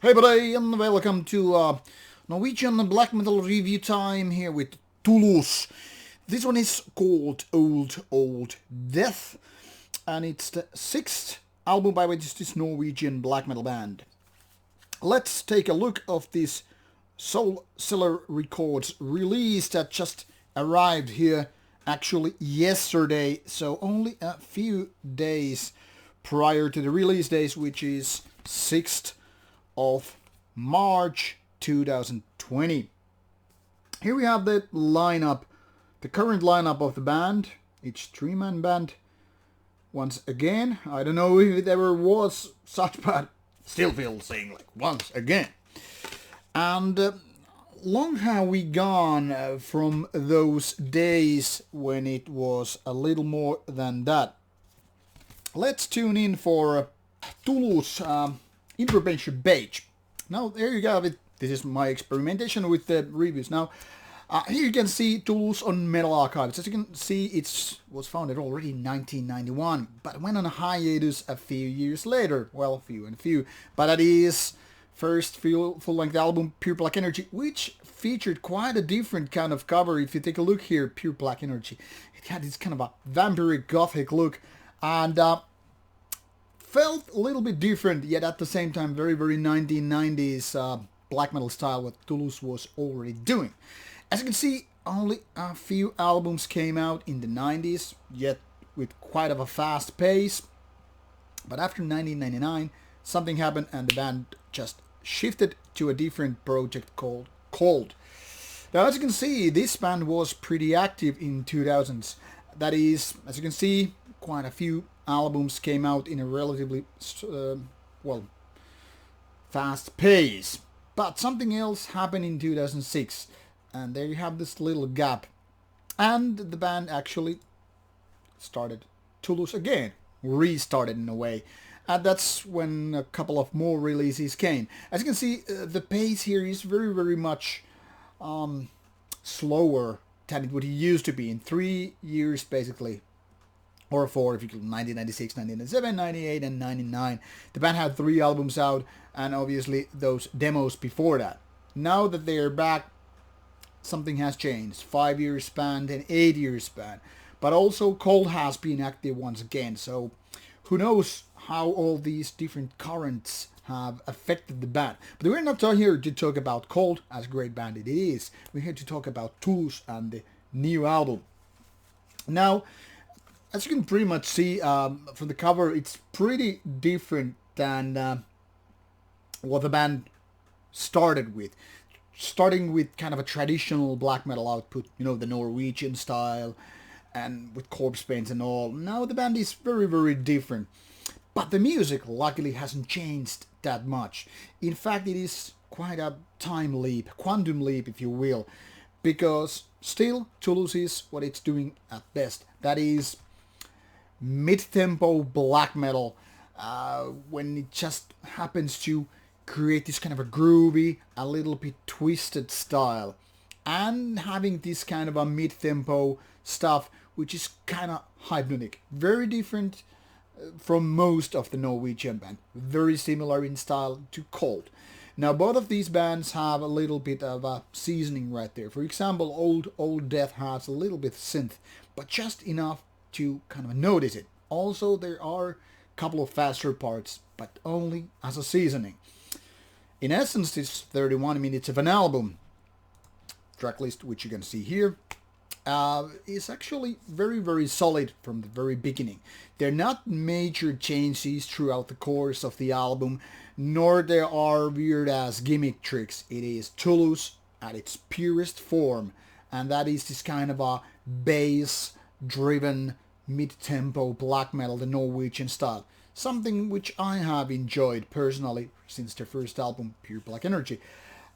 Hey buddy, and welcome to Norwegian black metal review time here with Tulus. This one is called Old Death, and it's the sixth album by which this Norwegian black metal band. Let's take a look of this Soul Cellar Records release that just arrived here actually yesterday, so only a few days prior to the release days, which is 6th of March 2020. Here we have the lineup, the current lineup of the band. It's three-man band. Once again, I don't know if it ever was such, but still feel saying like once again. And long have we gone from those days when it was a little more than that. Let's tune in for Tulus information page. Now there you go. This is my experimentation with the reviews. Now here you can see Tulus on Metal Archives. As you can see, it was founded already in 1991, but went on a hiatus a few years later. Well, few, but that is first full-length album, Pure Black Energy, which featured quite a different kind of cover. If you take a look here, Pure Black Energy, it had this kind of a vampiric gothic look, and felt a little bit different, yet at the same time very 1990s black metal style what Tulus was already doing. As you can see, only a few albums came out in the 90s, yet with quite of a fast pace. But after 1999, something happened and the band just shifted to a different project called Cold. Now, as you can see, this band was pretty active in 2000s. That is, as you can see, quite a few albums came out in a relatively fast pace. But something else happened in 2006, and there you have this little gap. And the band actually started Tulus again, restarted in a way. And that's when a couple of more releases came. As you can see, the pace here is very much slower than it would used to be in 3 years basically. Or 4 if you could, 1996, 1997, 98 and 99. The band had 3 albums out and obviously those demos before that. Now that they are back, something has changed. 5 years span and 8 years span. But also Cold has been active once again, so who knows how all these different currents have affected the band. But we're not here to talk about Cold, as a great band it is. We're here to talk about Tulus and the new album. Now, as you can pretty much see from the cover, it's pretty different than what the band started with. Starting with kind of a traditional black metal output, you know, the Norwegian style, and with corpse paints and all. Now the band is very different. But the music, luckily, hasn't changed that much. In fact, it is quite a time leap, quantum leap, if you will. Because still, Tulus is what it's doing at best. That is mid-tempo black metal, when it just happens to create this kind of a groovy, a little bit twisted style, and having this kind of a mid-tempo stuff which is kind of hypnotic, very different from most of the Norwegian band, very similar in style to Cold. Now both of these bands have a little bit of a seasoning right there. For example, Old Death has a little bit of synth, but just enough to kind of notice it. Also, there are a couple of faster parts, but only as a seasoning. In essence, this 31 minutes of an album, tracklist, which you can see here, is actually very solid from the very beginning. There are not major changes throughout the course of the album, nor there are weird ass gimmick tricks. It is Tulus at its purest form, and that is this kind of a bass driven mid-tempo black metal, the Norwegian style. Something which I have enjoyed personally since their first album, Pure Black Energy.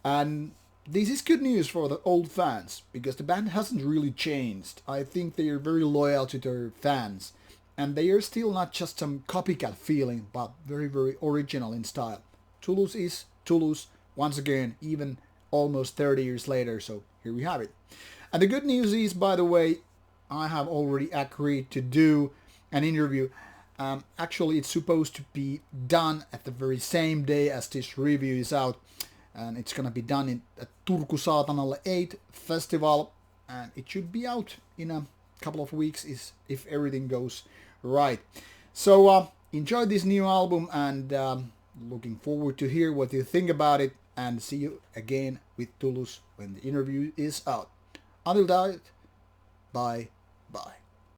And this is good news for the old fans, because the band hasn't really changed. I think they are very loyal to their fans, and they are still not just some copycat feeling, but very original in style. Tulus is Tulus, once again, even almost 30 years later, so here we have it. And the good news is, by the way, I have already agreed to do an interview Actually, it's supposed to be done at the very same day as this review is out, and it's gonna be done at Turku Saatanalle 8 festival, and it should be out in a couple of weeks if everything goes right. So enjoy this new album, and looking forward to hear what you think about it, and see you again with Tulus when the interview is out. Until that, bye.